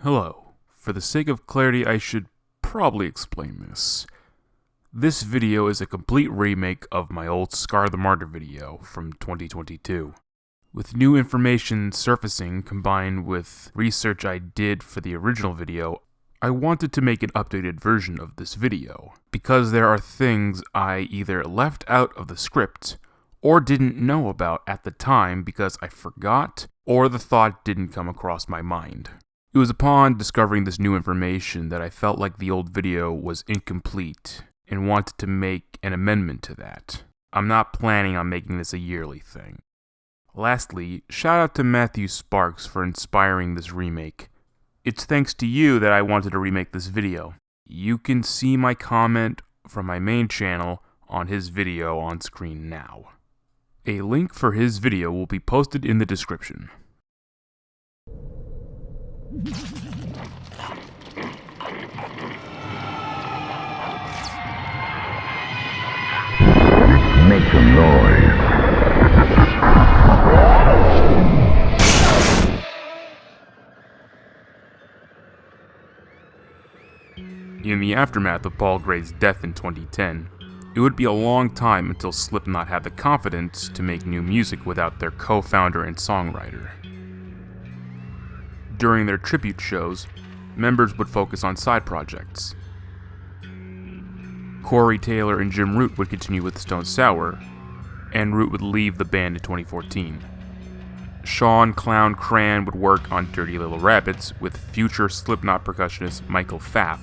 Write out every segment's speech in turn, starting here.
Hello. For the sake of clarity, I should probably explain this. This video is a complete remake of my old Scar the Martyr video from 2022. With new information surfacing combined with research I did for the original video, I wanted to make an updated version of this video, because there are things I either left out of the script or didn't know about at the time because I forgot or the thought didn't come across my mind. It was upon discovering this new information that I felt like the old video was incomplete and wanted to make an amendment to that. I'm not planning on making this a yearly thing. Lastly, shout out to Matthew Sparks for inspiring this remake. It's thanks to you that I wanted to remake this video. You can see my comment from my main channel on his video on screen now. A link for his video will be posted in the description. Make some noise. In the aftermath of Paul Gray's death in 2010, it would be a long time until Slipknot had the confidence to make new music without their co-founder and songwriter. During their tribute shows, members would focus on side projects. Corey Taylor and Jim Root would continue with Stone Sour, and Root would leave the band in 2014. Sean Clown Cran would work on Dirty Little Rabbits with future Slipknot percussionist Michael Pfaff.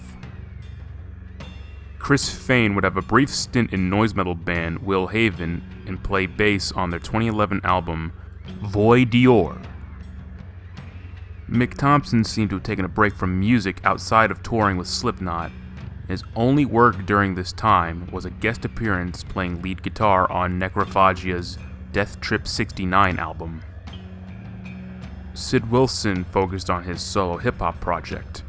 Chris Fain would have a brief stint in noise metal band Will Haven and play bass on their 2011 album Voix d'Or. Mick Thompson seemed to have taken a break from music outside of touring with Slipknot. His only work during this time was a guest appearance playing lead guitar on Necrophagia's Death Trip 69 album. Sid Wilson focused on his solo hip-hop project.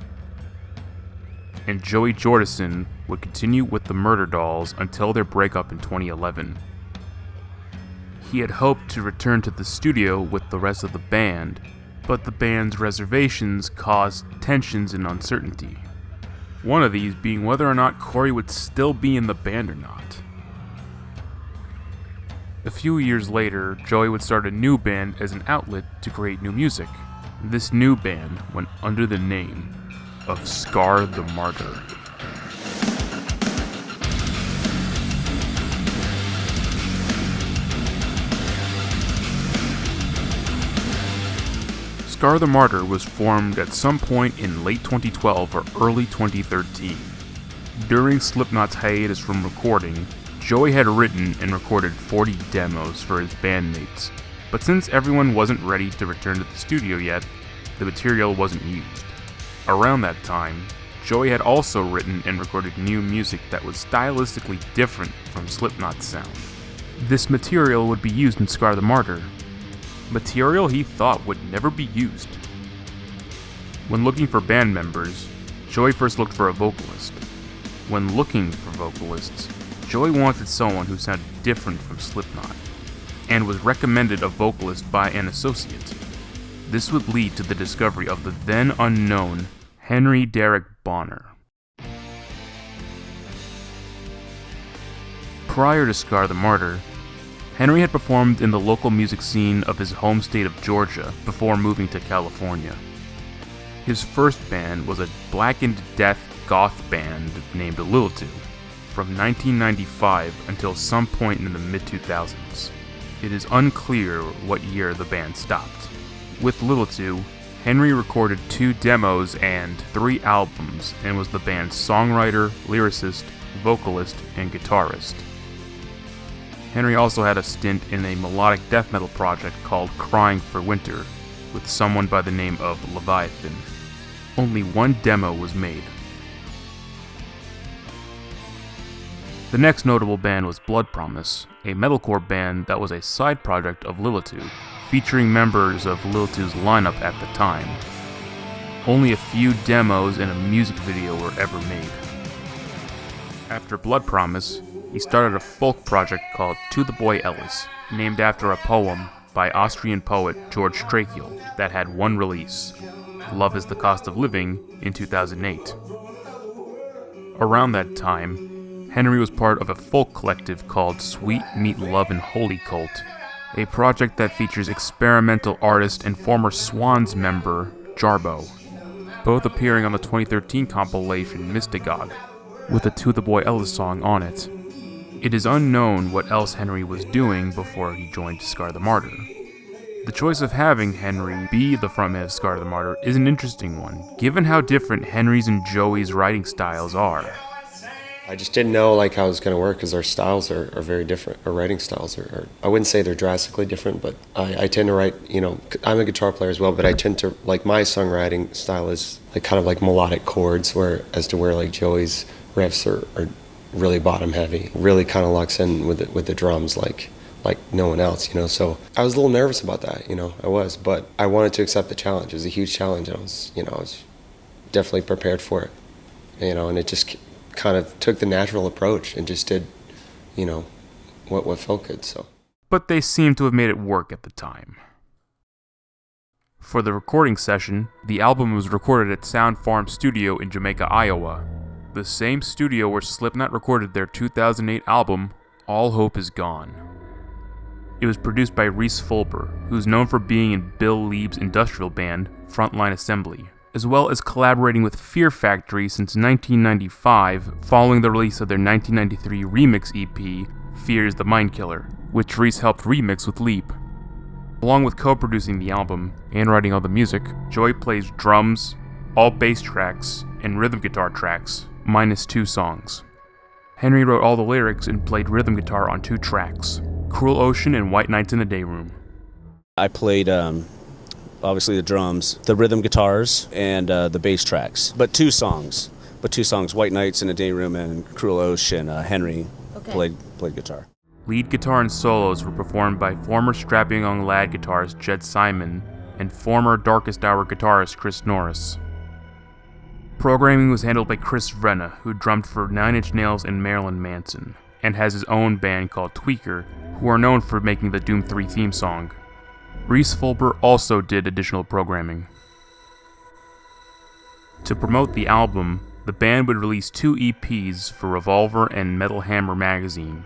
And Joey Jordison would continue with the Murder Dolls until their breakup in 2011. He had hoped to return to the studio with the rest of the band, but the band's reservations caused tensions and uncertainty. One of these being whether or not Corey would still be in the band or not. A few years later, Joey would start a new band as an outlet to create new music. This new band went under the name of Scar the Martyr. Scar the Martyr was formed at some point in late 2012 or early 2013. During Slipknot's hiatus from recording, Joey had written and recorded 40 demos for his bandmates, but since everyone wasn't ready to return to the studio yet, the material wasn't used. Around that time, Joey had also written and recorded new music that was stylistically different from Slipknot's sound. This material would be used in Scar the Martyr, material he thought would never be used. When looking for band members, Joey first looked for a vocalist. When looking for vocalists, Joey wanted someone who sounded different from Slipknot, and was recommended a vocalist by an associate. This would lead to the discovery of the then unknown Henry Derek Bonner. Prior to Scar the Martyr, Henry had performed in the local music scene of his home state of Georgia before moving to California. His first band was a blackened death goth band named Lilitu from 1995 until some point in the mid-2000s. It is unclear what year the band stopped. With Lilitu, Henry recorded 2 demos and 3 albums and was the band's songwriter, lyricist, vocalist, and guitarist. Henry also had a stint in a melodic death metal project called Crying for Winter with someone by the name of Leviathan. Only 1 demo was made. The next notable band was Blood Promise, a metalcore band that was a side project of Lilitu, featuring members of Lilitu's lineup at the time. Only a few demos and a music video were ever made. After Blood Promise, he started a folk project called To the Boy Elis, named after a poem by Austrian poet George Strakiel that had 1 release. Love is the Cost of Living in 2008. Around that time, Henry was part of a folk collective called Sweet Meat Love and Holy Cult, a project that features experimental artist and former Swans member Jarbo, both appearing on the 2013 compilation Mystagogue, with a To The Boy Elis song on it. It is unknown what else Henry was doing before he joined Scar the Martyr. The choice of having Henry be the frontman of Scar the Martyr is an interesting one, given how different Henry's and Joey's writing styles are. I just didn't know like how it was going to work because our styles are very different. Our writing styles are, I wouldn't say they're drastically different, but I tend to write, I'm a guitar player as well, but I tend to, like my songwriting style is like kind of like melodic chords, where like Joey's riffs are really bottom heavy, really kind of locks in with the drums like no one else, so I was a little nervous about that, I was, but I wanted to accept the challenge. It was a huge challenge, and I was definitely prepared for it, and it just kind of took the natural approach and just did, what felt good, so. But they seem to have made it work at the time. For the recording session, the album was recorded at Sound Farm Studio in Jamaica, Iowa, the same studio where Slipknot recorded their 2008 album, All Hope Is Gone. It was produced by Reese Fulber, who's known for being in Bill Lieb's industrial band, Frontline Assembly, as well as collaborating with Fear Factory since 1995, following the release of their 1993 remix EP, Fear is the Mind Killer, which Reese helped remix with Lieb. Along with co-producing the album and writing all the music, Joey plays drums, all bass tracks, and rhythm guitar tracks, minus 2 songs. Henry wrote all the lyrics and played rhythm guitar on 2 tracks, Cruel Ocean and White Nights in the Day Room. I played, obviously the drums, the rhythm guitars, and the bass tracks. But two songs, White Nights in the Day Room and Cruel Ocean, Henry played guitar. Lead guitar and solos were performed by former Strapping Young Lad guitarist Jed Simon and former Darkest Hour guitarist Chris Norris. Programming was handled by Chris Vrenna, who drummed for 9 Inch Nails and Marilyn Manson, and has his own band called Tweaker, who are known for making the Doom 3 theme song. Reese Fulber also did additional programming. To promote the album, the band would release 2 EPs for Revolver and Metal Hammer magazine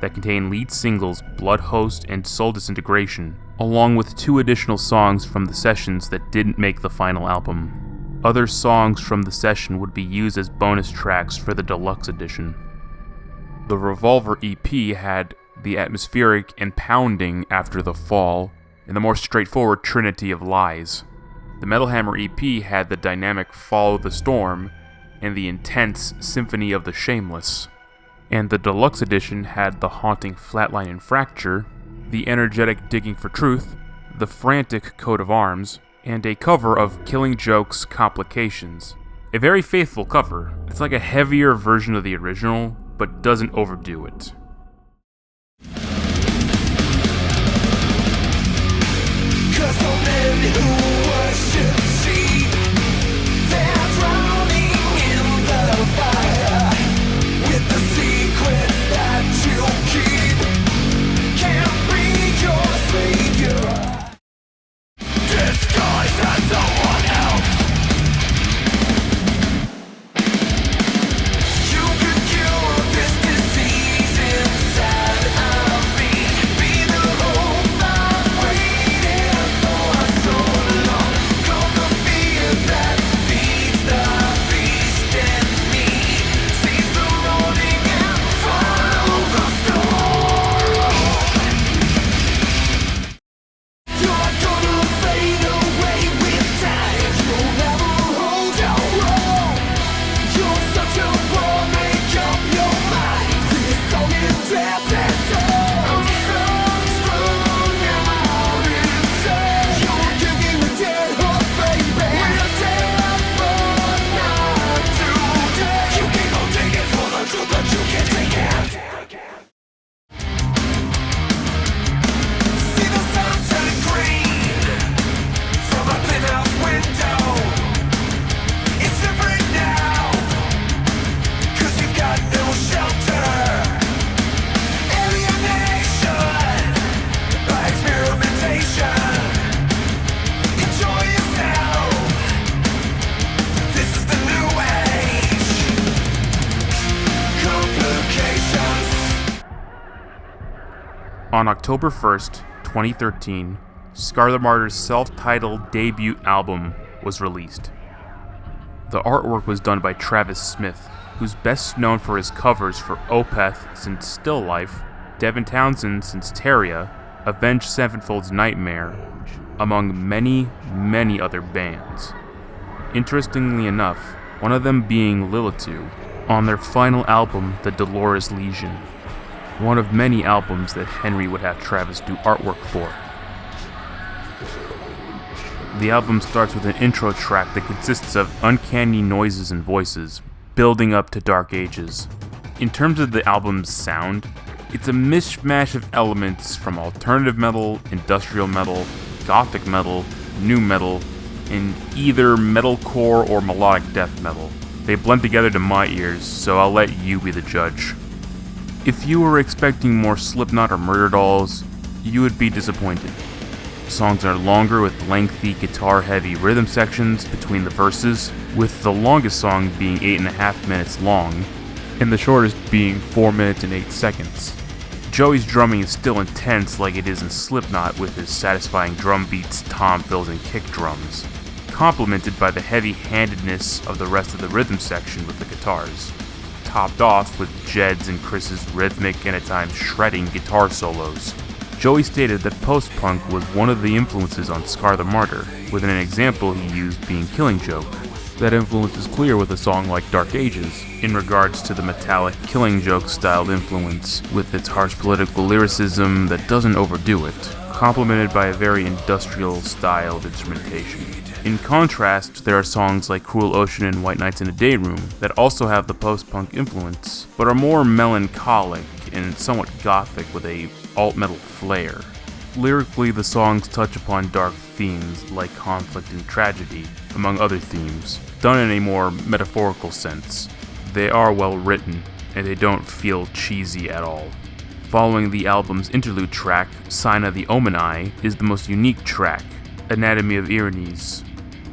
that contain lead singles Blood Host and Soul Disintegration, along with 2 additional songs from the sessions that didn't make the final album. Other songs from the session would be used as bonus tracks for the deluxe edition. The Revolver EP had the atmospheric and pounding After the Fall, and the more straightforward Trinity of Lies. The Metal Hammer EP had the dynamic Follow the Storm, and the intense Symphony of the Shameless. And the deluxe edition had the haunting Flatline and Fracture, the energetic Digging for Truth, the frantic Coat of Arms, and a cover of Killing Joke's Complications. A very faithful cover. It's like a heavier version of the original, but doesn't overdo it. Cause so many who worship sheep, they're drowning in the fire with the secrets that you keep. Can't be your savior, disguised as someone else. You could cure this disease inside of me. Be the hope I'm waiting for so long. On October 1st, 2013, Scar the Martyr's self-titled debut album was released. The artwork was done by Travis Smith, who's best known for his covers for Opeth since Still Life, Devin Townsend since Terria, Avenged Sevenfold's Nightmare, among many, many other bands. Interestingly enough, one of them being Lilitu, on their final album, The Dolores Legion, one of many albums that Henry would have Travis do artwork for. The album starts with an intro track that consists of uncanny noises and voices, building up to Dark Ages. In terms of the album's sound, it's a mishmash of elements from alternative metal, industrial metal, gothic metal, nu metal, and either metalcore or melodic death metal. They blend together to my ears, so I'll let you be the judge. If you were expecting more Slipknot or Murder Dolls, you would be disappointed. Songs are longer with lengthy guitar-heavy rhythm sections between the verses, with the longest song being 8.5 minutes long, and the shortest being 4 minutes and 8 seconds. Joey's drumming is still intense like it is in Slipknot with his satisfying drum beats, tom fills, and kick drums, complemented by the heavy-handedness of the rest of the rhythm section with the guitars, topped off with Jed's and Kris's rhythmic and at times shredding guitar solos. Joey stated that post-punk was one of the influences on Scar the Martyr, with an example he used being Killing Joke. That influence is clear with a song like Dark Ages, in regards to the metallic Killing Joke-styled influence, with its harsh political lyricism that doesn't overdo it, complemented by a very industrial-styled instrumentation. In contrast, there are songs like Cruel Ocean and White Nights in a Day Room that also have the post-punk influence, but are more melancholic and somewhat gothic with a alt-metal flair. Lyrically, the songs touch upon dark themes like conflict and tragedy, among other themes, done in a more metaphorical sense. They are well written, and they don't feel cheesy at all. Following the album's interlude track, Sign of the Omeni, is the most unique track, Anatomy of Erinyes,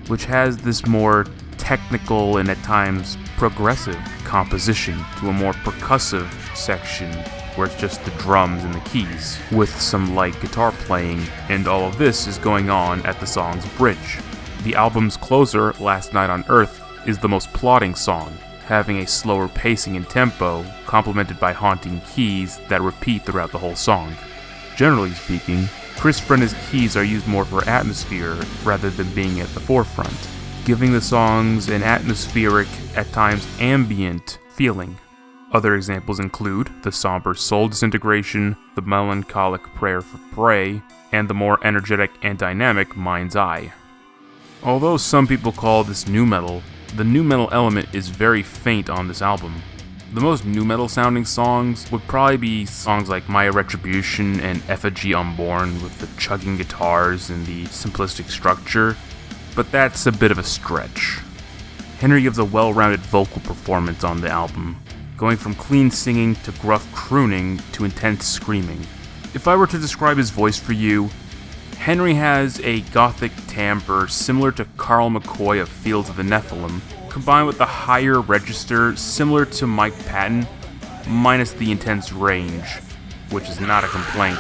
which has this more technical and at times progressive composition to a more percussive section where it's just the drums and the keys, with some light guitar playing, and all of this is going on at the song's bridge. The album's closer, Last Night on Earth, is the most plodding song, having a slower pacing and tempo, complemented by haunting keys that repeat throughout the whole song. Generally speaking, Kris Gofundme's keys are used more for atmosphere rather than being at the forefront, giving the songs an atmospheric, at times ambient, feeling. Other examples include the somber Soul Disintegration, the melancholic Prayer for Prey, and the more energetic and dynamic Mind's Eye. Although some people call this nu metal, the nu metal element is very faint on this album. The most nu metal sounding songs would probably be songs like My Retribution and Effigy Unborn with the chugging guitars and the simplistic structure, but that's a bit of a stretch. Henry gives a well-rounded vocal performance on the album, going from clean singing to gruff crooning to intense screaming. If I were to describe his voice for you, Henry has a gothic timbre similar to Carl McCoy of Fields of the Nephilim, combined with a higher register similar to Mike Patton, minus the intense range, which is not a complaint,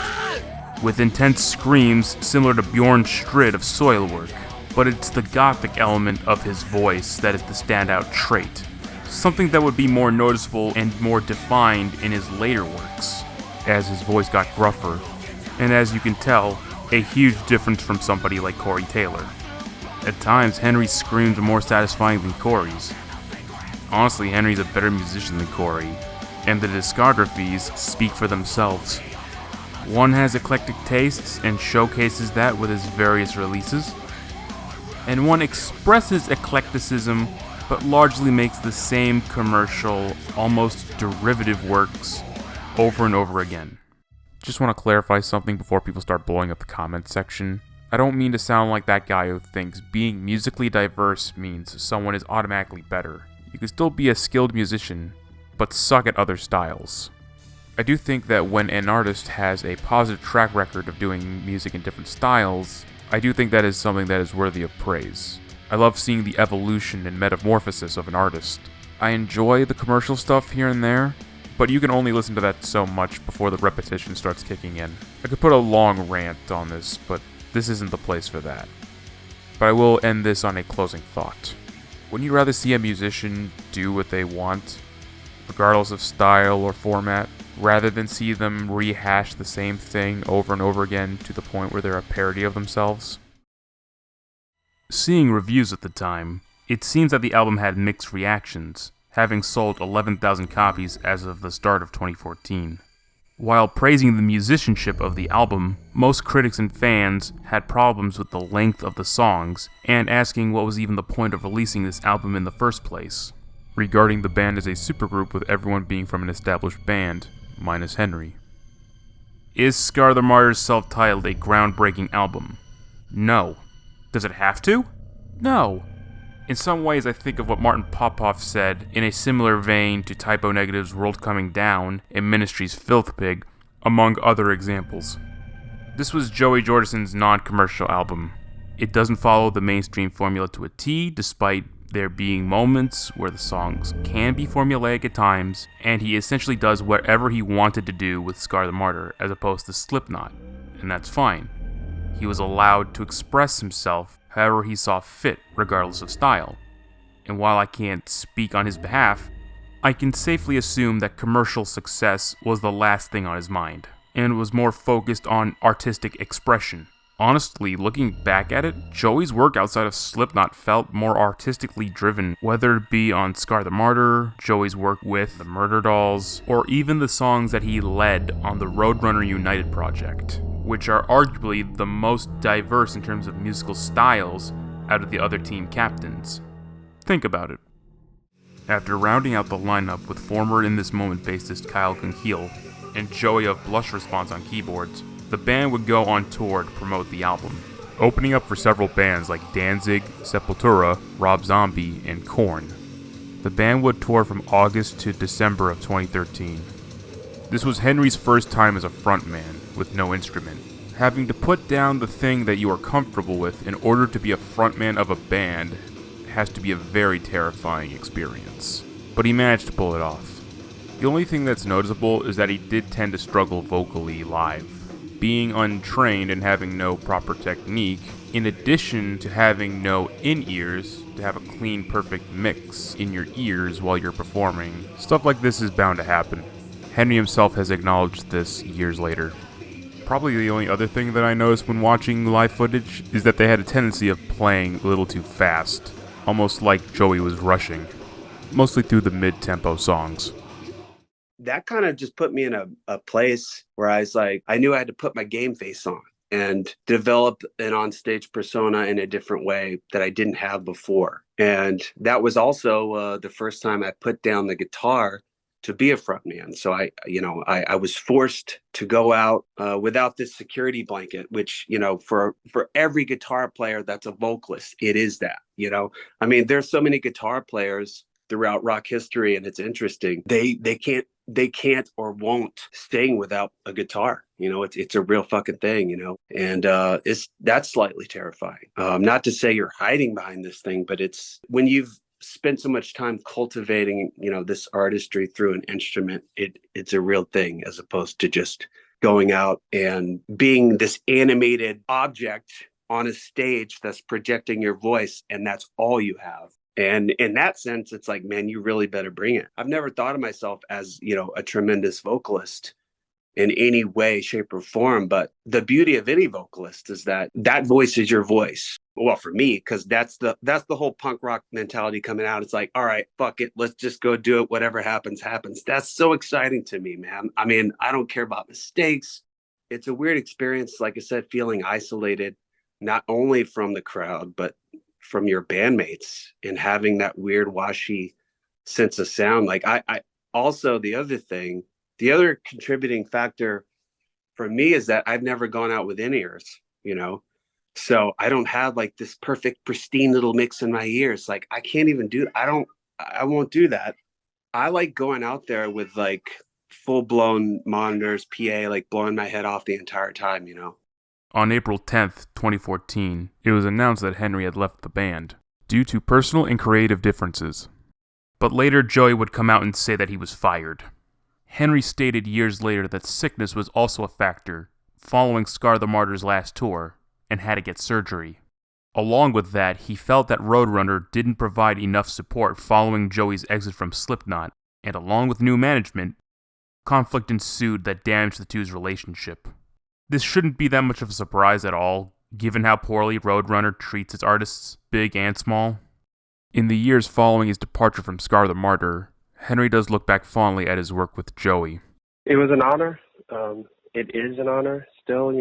with intense screams similar to Bjorn Strid of Soilwork, but it's the gothic element of his voice that is the standout trait, something that would be more noticeable and more defined in his later works, as his voice got gruffer, and as you can tell, a huge difference from somebody like Corey Taylor. At times, Henry's screams are more satisfying than Corey's. Honestly, Henry's a better musician than Corey, and the discographies speak for themselves. One has eclectic tastes and showcases that with his various releases, and one expresses eclecticism but largely makes the same commercial, almost derivative works over and over again. Just want to clarify something before people start blowing up the comments section. I don't mean to sound like that guy who thinks being musically diverse means someone is automatically better. You can still be a skilled musician, but suck at other styles. I do think that when an artist has a positive track record of doing music in different styles, I do think that is something that is worthy of praise. I love seeing the evolution and metamorphosis of an artist. I enjoy the commercial stuff here and there, but you can only listen to that so much before the repetition starts kicking in. I could put a long rant on this, but this isn't the place for that. But I will end this on a closing thought. Wouldn't you rather see a musician do what they want, regardless of style or format, rather than see them rehash the same thing over and over again to the point where they're a parody of themselves? Seeing reviews at the time, it seems that the album had mixed reactions, having sold 11,000 copies as of the start of 2014. While praising the musicianship of the album, most critics and fans had problems with the length of the songs and asking what was even the point of releasing this album in the first place, regarding the band as a supergroup with everyone being from an established band, minus Henry. Is Scar the Martyr's self-titled a groundbreaking album? No. Does it have to? No. In some ways, I think of what Martin Popoff said in a similar vein to Typo Negative's World Coming Down and Ministry's Filth Pig, among other examples. This was Joey Jordison's non-commercial album. It doesn't follow the mainstream formula to a T, despite there being moments where the songs can be formulaic at times, and he essentially does whatever he wanted to do with Scar the Martyr, as opposed to Slipknot, and that's fine. He was allowed to express himself however he saw fit, regardless of style. And while I can't speak on his behalf, I can safely assume that commercial success was the last thing on his mind, and was more focused on artistic expression. Honestly, looking back at it, Joey's work outside of Slipknot felt more artistically driven, whether it be on Scar the Martyr, Joey's work with the Murder Dolls, or even the songs that he led on the Roadrunner United project, which are arguably the most diverse in terms of musical styles out of the other team captains. Think about it. After rounding out the lineup with former In This Moment bassist Kyle Kunkiel and Joey of Blush Response on keyboards, the band would go on tour to promote the album, opening up for several bands like Danzig, Sepultura, Rob Zombie, and Korn. The band would tour from August to December of 2013. This was Henry's first time as a frontman, with no instrument. Having to put down the thing that you are comfortable with in order to be a frontman of a band has to be a very terrifying experience. But he managed to pull it off. The only thing that's noticeable is that he did tend to struggle vocally live, being untrained and having no proper technique, in addition to having no in-ears to have a clean, perfect mix in your ears while you're performing. Stuff like this is bound to happen. Henry himself has acknowledged this years later. Probably the only other thing that I noticed when watching live footage is that they had a tendency of playing a little too fast, almost like Joey was rushing, mostly through the mid-tempo songs. That kind of just put me in a place where I was like, I knew I had to put my game face on and develop an onstage persona in a different way that I didn't have before. And that was also the first time I put down the guitar to be a frontman. So I was forced to go out without this security blanket, which, for every guitar player that's a vocalist, it is that, I mean, there's so many guitar players throughout rock history, and it's interesting. They can't or won't sing without a guitar. It's a real fucking thing, and that's slightly terrifying. Not to say you're hiding behind this thing, but it's when you've spent so much time cultivating, this artistry through an instrument, it's a real thing, as opposed to just going out and being this animated object on a stage that's projecting your voice, and that's all you have. And in that sense, it's like, man, you really better bring it. I've never thought of myself as, a tremendous vocalist in any way, shape, or form. But the beauty of any vocalist is that voice is your voice. Well, for me, because that's the whole punk rock mentality coming out. It's like, all right, fuck it. Let's just go do it. Whatever happens, happens. That's so exciting to me, man. I mean, I don't care about mistakes. It's a weird experience, like I said, feeling isolated, not only from the crowd, but from your bandmates, and having that weird washy sense of sound. Like I also, the other contributing factor for me is that I've never gone out with in-ears, so I don't have like this perfect pristine little mix in my ears. Like I can't even I won't do that. I like going out there with like full-blown monitors, PA, like blowing my head off the entire time, On April 10th, 2014, it was announced that Henry had left the band, due to personal and creative differences. But later, Joey would come out and say that he was fired. Henry stated years later that sickness was also a factor following Scar the Martyr's last tour, and had to get surgery. Along with that, he felt that Roadrunner didn't provide enough support following Joey's exit from Slipknot, and along with new management, conflict ensued that damaged the two's relationship. This shouldn't be that much of a surprise at all, given how poorly Roadrunner treats its artists, big and small. In the years following his departure from Scar the Martyr, Henry does look back fondly at his work with Joey. It was an honor. It is an honor still,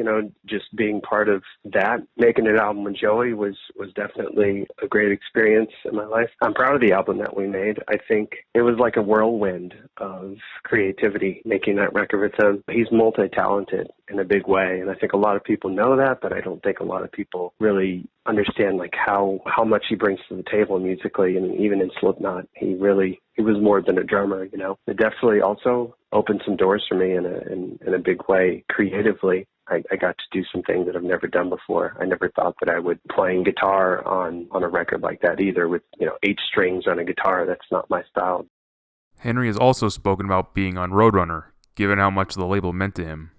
just being part of that. Making an album with Joey was definitely a great experience in my life. I'm proud of the album that we made. I think it was like a whirlwind of creativity making that record with him. He's multi-talented in a big way, and I think a lot of people know that, but I don't think a lot of people really understand like how much he brings to the table musically. And even in Slipknot, he was more than a drummer, It definitely also opened some doors for me in a big way creatively. I got to do some things that I've never done before. I never thought that I would playing guitar on a record like that either, with 8 strings on a guitar. That's not my style. Henry has also spoken about being on Roadrunner, given how much the label meant to him.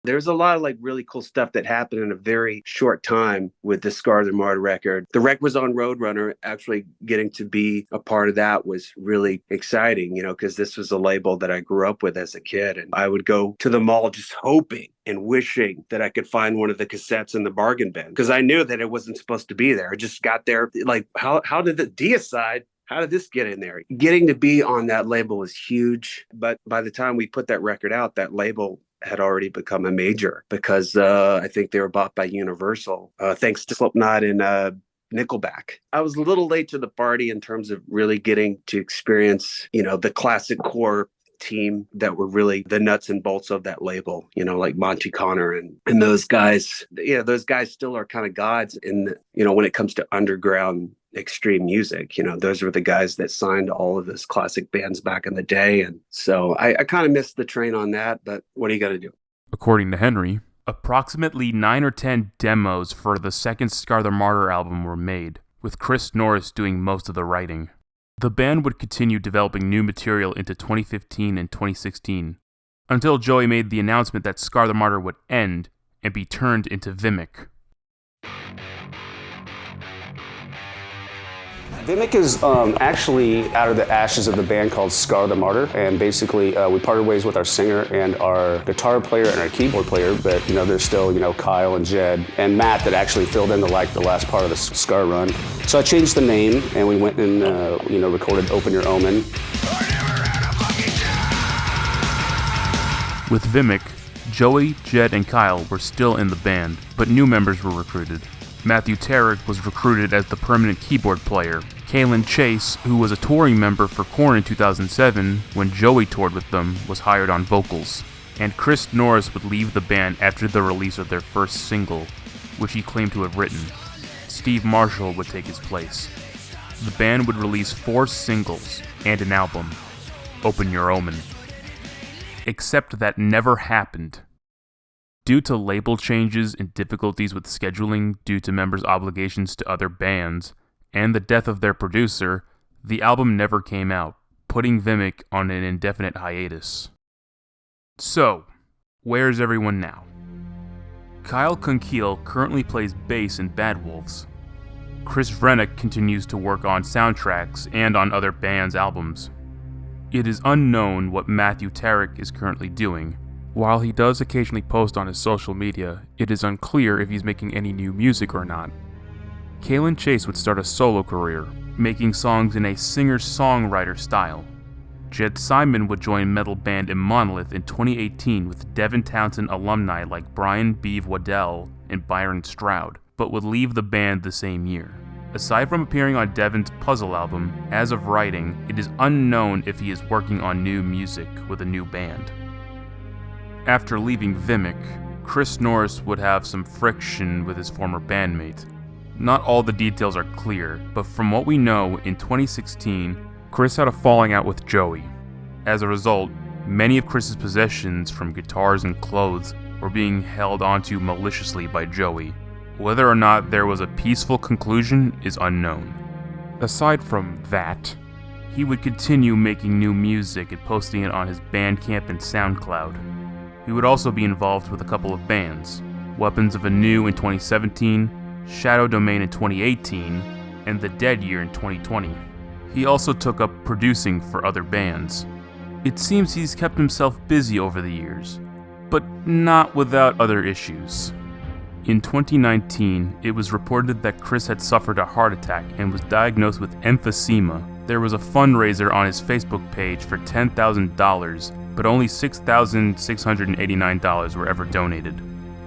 There's a lot of really cool stuff that happened in a very short time with the Scar the Martyr record. The record was on Roadrunner. Actually getting to be a part of that was really exciting, because this was a label that I grew up with as a kid. And I would go to the mall just hoping and wishing that I could find one of the cassettes in the bargain bin, because I knew that it wasn't supposed to be there. I just got there how did the Deicide? How did this get in there? Getting to be on that label was huge. But by the time we put that record out, that label had already become a major, because I think they were bought by Universal, thanks to Slipknot and Nickelback. I was a little late to the party in terms of really getting to experience, the classic core team that were really the nuts and bolts of that label, like Monty Connor and those guys. Those guys still are kind of gods in, when it comes to underground extreme music. Those were the guys that signed all of those classic bands back in the day. And so I kind of missed the train on that, but what are you going to do? According to Henry, approximately 9 or 10 demos for the second Scar the Martyr album were made, with Chris Norris doing most of the writing. The band would continue developing new material into 2015 and 2016, until Joey made the announcement that Scar the Martyr would end and be turned into Vimic. Vimic is actually out of the ashes of the band called Scar the Martyr, and basically we parted ways with our singer and our guitar player and our keyboard player, but there's still Kyle and Jed and Matt that actually filled in the last part of the Scar run. So I changed the name, and we went and recorded Open Your Omen. With Vimic, Joey, Jed, and Kyle were still in the band, but new members were recruited. Matthew Tarek was recruited as the permanent keyboard player. Kalen Chase, who was a touring member for Qaalm in 2007 when Joey toured with them, was hired on vocals. And Chris Norris would leave the band after the release of their first single, which he claimed to have written. Steve Marshall would take his place. The band would release 4 singles and an album, Open Your Omen. Except that never happened. Due to label changes and difficulties with scheduling due to members' obligations to other bands, and the death of their producer, the album never came out, putting Vimic on an indefinite hiatus. So, where's everyone now? Kyle Kunkiel currently plays bass in Bad Wolves. Chris Vrennick continues to work on soundtracks and on other bands' albums. It is unknown what Matthew Tarek is currently doing. While he does occasionally post on his social media, it is unclear if he's making any new music or not. Kalen Chase would start a solo career, making songs in a singer-songwriter style. Jed Simon would join metal band Monolith in 2018 with Devin Townsend alumni like Brian Beeve Waddell and Byron Stroud, but would leave the band the same year. Aside from appearing on Devin's Puzzle album, as of writing, it is unknown if he is working on new music with a new band. After leaving Vimic, Chris Norris would have some friction with his former bandmate. Not all the details are clear, but from what we know, in 2016, Chris had a falling out with Joey. As a result, many of Chris's possessions, from guitars and clothes, were being held onto maliciously by Joey. Whether or not there was a peaceful conclusion is unknown. Aside from that, He would continue making new music and posting it on his Bandcamp and SoundCloud. He would also be involved with a couple of bands, Weapons of Anew in 2017, Shadow Domain in 2018, and The Dead Year in 2020. He also took up producing for other bands. It seems he's kept himself busy over the years, but not without other issues. In 2019, it was reported that Kris had suffered a heart attack and was diagnosed with emphysema. There was a fundraiser on his Facebook page for $10,000, but only $6,689 were ever donated.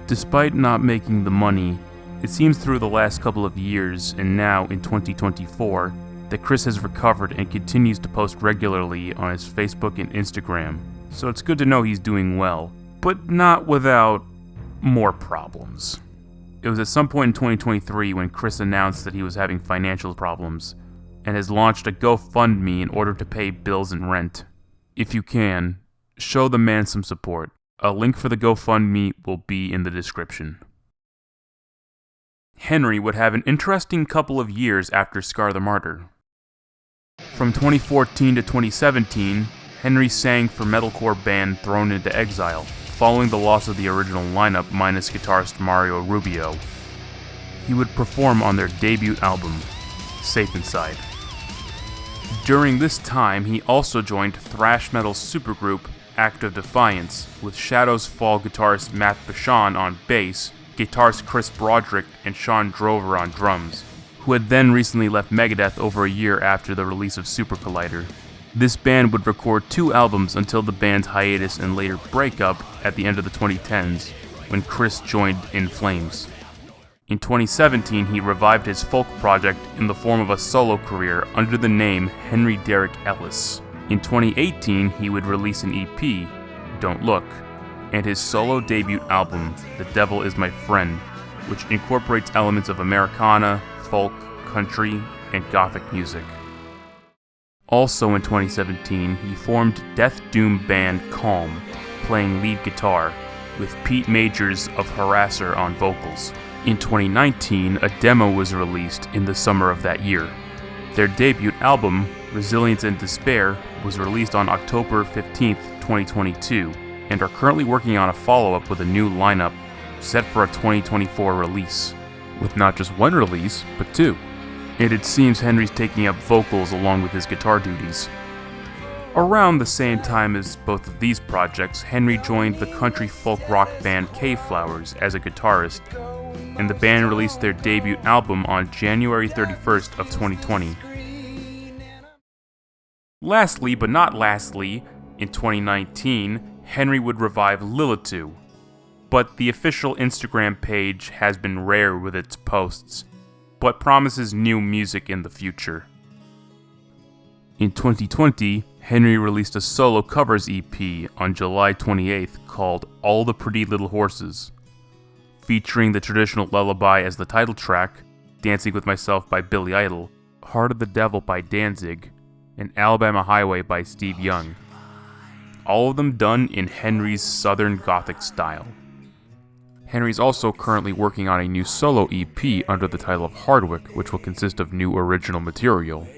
Despite not making the money, it seems through the last couple of years and now in 2024 that Kris has recovered and continues to post regularly on his Facebook and Instagram, so it's good to know he's doing well, but not without more problems. It was at some point in 2023 when Kris announced that he was having financial problems and has launched a GoFundMe in order to pay bills and rent. If you can, show the man some support. A link for the GoFundMe will be in the description. Henry would have an interesting couple of years after Scar the Martyr. From 2014 to 2017, Henry sang for metalcore band Thrown into Exile, following the loss of the original lineup minus guitarist Mario Rubio. He would perform on their debut album, Safe Inside. During this time, he also joined thrash metal supergroup Act of Defiance, with Shadows Fall guitarist Matt Bashan on bass, guitarist Chris Broderick, and Sean Drover on drums, who had then recently left Megadeth over a year after the release of Super Collider. This band would record 2 albums until the band's hiatus and later breakup at the end of the 2010s, when Kris joined In Flames. In 2017, he revived his folk project in the form of a solo career under the name Henry Derek Elis. In 2018, he would release an EP, Don't Look, and his solo debut album, The Devil Is My Friend, which incorporates elements of Americana, folk, country, and gothic music. Also in 2017, he formed death doom band Qaalm, playing lead guitar, with Pete Majors of Harasser on vocals. In 2019, a demo was released in the summer of that year. Their debut album, Resilience and Despair, was released on October 15th, 2022, and are currently working on a follow-up with a new lineup set for a 2024 release, with not just one release, but 2. And it seems Henry's taking up vocals along with his guitar duties. Around the same time as both of these projects, Henry joined the country folk rock band Caveflowers as a guitarist, and the band released their debut album on January 31st of 2020. Lastly, but not lastly, in 2019, Henry would revive Lilitu, but the official Instagram page has been rare with its posts, but promises new music in the future. In 2020, Henry released a solo covers EP on July 28th called All the Pretty Little Horses, featuring the traditional lullaby as the title track, Dancing with Myself by Billy Idol, Heart of the Devil by Danzig, and Alabama Highway by Steve Young. All of them done in Henry's Southern Gothic style. Henry's also currently working on a new solo EP under the title of Hardwick, which will consist of new original material.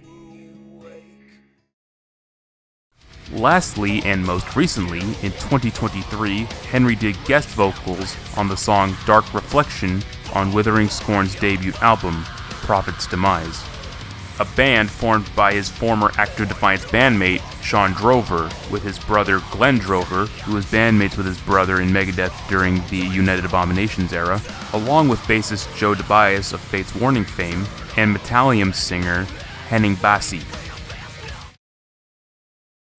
Lastly, and most recently, in 2023, Henry did guest vocals on the song Dark Reflection on Withering Scorn's debut album, Prophet's Demise, a band formed by his former Act of Defiance bandmate, Sean Drover, with his brother Glenn Drover, who was bandmates with his brother in Megadeth during the United Abominations era, along with bassist Joe DeBias of Fate's Warning fame, and Metallium singer Henning Bassi.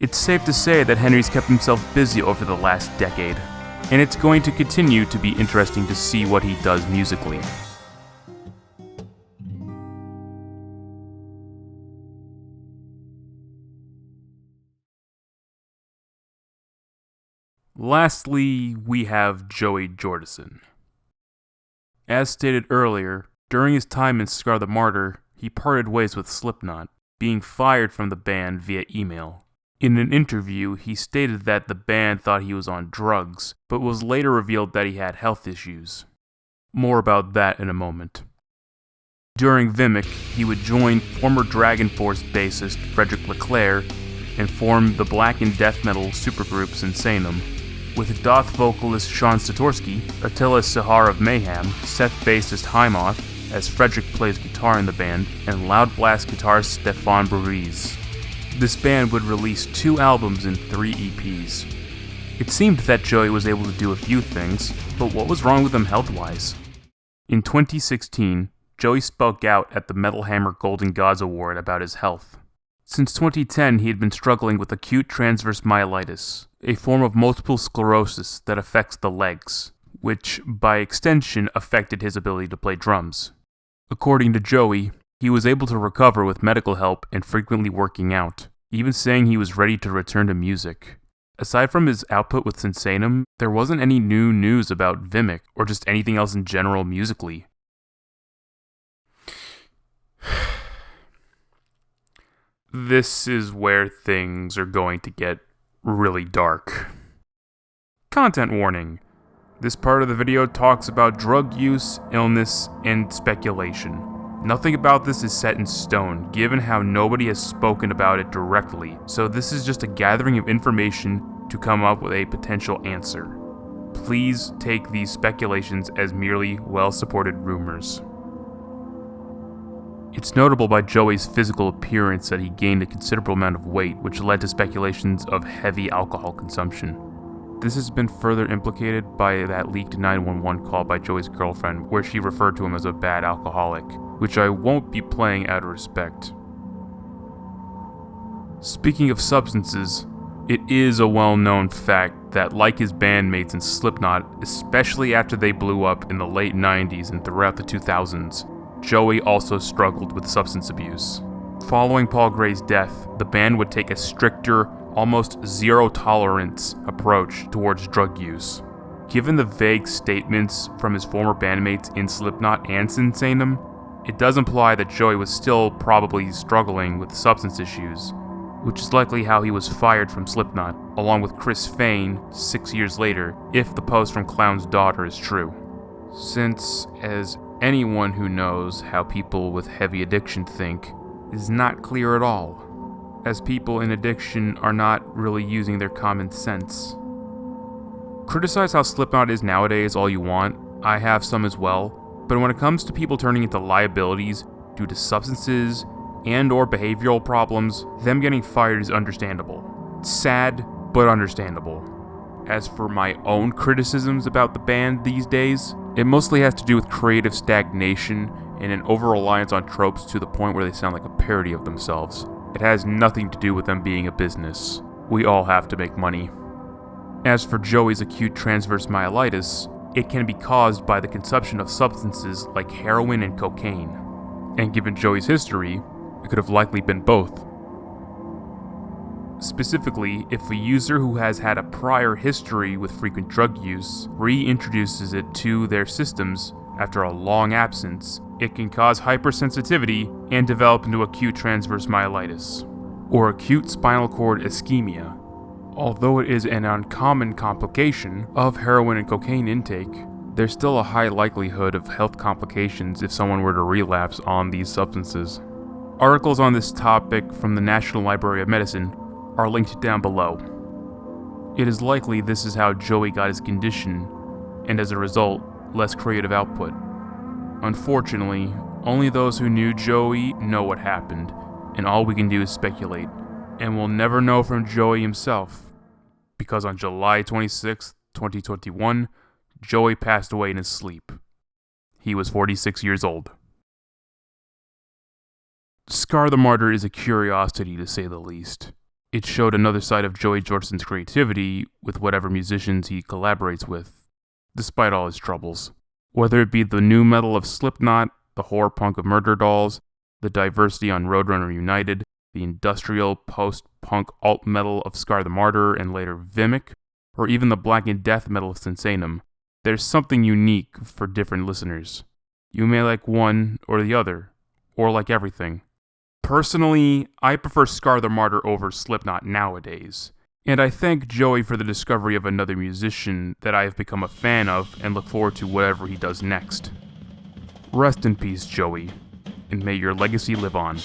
It's safe to say that Henry's kept himself busy over the last decade, and it's going to continue to be interesting to see what he does musically. Lastly, we have Joey Jordison. As stated earlier, during his time in Scar the Martyr, he parted ways with Slipknot, being fired from the band via email. In an interview, he stated that the band thought he was on drugs, but was later revealed that he had health issues. More about that in a moment. During Vimic, he would join former Dragon Force bassist Frederick Leclerc and form the black and death metal supergroup Sinasenum, with Doth vocalist Sean Satorsky, Attila Sahar of Mayhem, Seth bassist Hymoth, as Frederick plays guitar in the band, and loud blast guitarist Stefan Buriz. This band would release 2 albums and 3 EPs. It seemed that Joey was able to do a few things, but what was wrong with him health-wise? In 2016, Joey spoke out at the Metal Hammer Golden Gods Award about his health. Since 2010, he had been struggling with acute transverse myelitis, a form of multiple sclerosis that affects the legs, which, by extension, affected his ability to play drums. According to Joey, he was able to recover with medical help and frequently working out, even saying he was ready to return to music. Aside from his output with Sinasenum, there wasn't any new news about Vimic or just anything else in general musically. This is where things are going to get really dark. Content warning. This part of the video talks about drug use, illness, and speculation. Nothing about this is set in stone, given how nobody has spoken about it directly, so this is just a gathering of information to come up with a potential answer. Please take these speculations as merely well-supported rumors. It's notable by Joey's physical appearance that he gained a considerable amount of weight, which led to speculations of heavy alcohol consumption. This has been further implicated by that leaked 911 call by Joey's girlfriend, where she referred to him as a bad alcoholic, which I won't be playing out of respect. Speaking of substances, it is a well-known fact that, like his bandmates in Slipknot, especially after they blew up in the late 90s and throughout the 2000s, Joey also struggled with substance abuse. Following Paul Gray's death, the band would take a stricter, almost zero-tolerance approach towards drug use. Given the vague statements from his former bandmates in Slipknot and Sinasenum, it does imply that Joey was still probably struggling with substance issues, which is likely how he was fired from Slipknot, along with Chris Fane 6 years later, if the post from Clown's daughter is true. Since, as anyone who knows how people with heavy addiction think, is not clear at all, as people in addiction are not really using their common sense. Criticize how Slipknot is nowadays all you want, I have some as well, but when it comes to people turning into liabilities due to substances and or behavioral problems, them getting fired is understandable. Sad, but understandable. As for my own criticisms about the band these days, it mostly has to do with creative stagnation and an over-reliance on tropes to the point where they sound like a parody of themselves. It has nothing to do with them being a business. We all have to make money. As for Joey's acute transverse myelitis, it can be caused by the consumption of substances like heroin and cocaine. And given Joey's history, it could have likely been both. Specifically, if a user who has had a prior history with frequent drug use reintroduces it to their systems after a long absence, it can cause hypersensitivity and develop into acute transverse myelitis, or acute spinal cord ischemia. Although it is an uncommon complication of heroin and cocaine intake, there's still a high likelihood of health complications if someone were to relapse on these substances. Articles on this topic from the National Library of Medicine are linked down below. It is likely this is how Joey got his condition, and as a result, less creative output. Unfortunately, only those who knew Joey know what happened, and all we can do is speculate. And we'll never know from Joey himself, because on July 26, 2021, Joey passed away in his sleep. He was 46 years old. Scar the Martyr is a curiosity to say the least. It showed another side of Joey Jordisons' creativity with whatever musicians he collaborates with, despite all his troubles. Whether it be the new metal of Slipknot, the horror punk of Murder Dolls, the diversity on Roadrunner United, the industrial post-punk alt metal of Scar the Martyr and later Vimic, or even the black and death metal of Sinasenum, there's something unique for different listeners. You may like one or the other, or like everything. Personally, I prefer Scar the Martyr over Slipknot nowadays, and I thank Joey for the discovery of another musician that I have become a fan of and look forward to whatever he does next. Rest in peace, Joey. and may your legacy live on.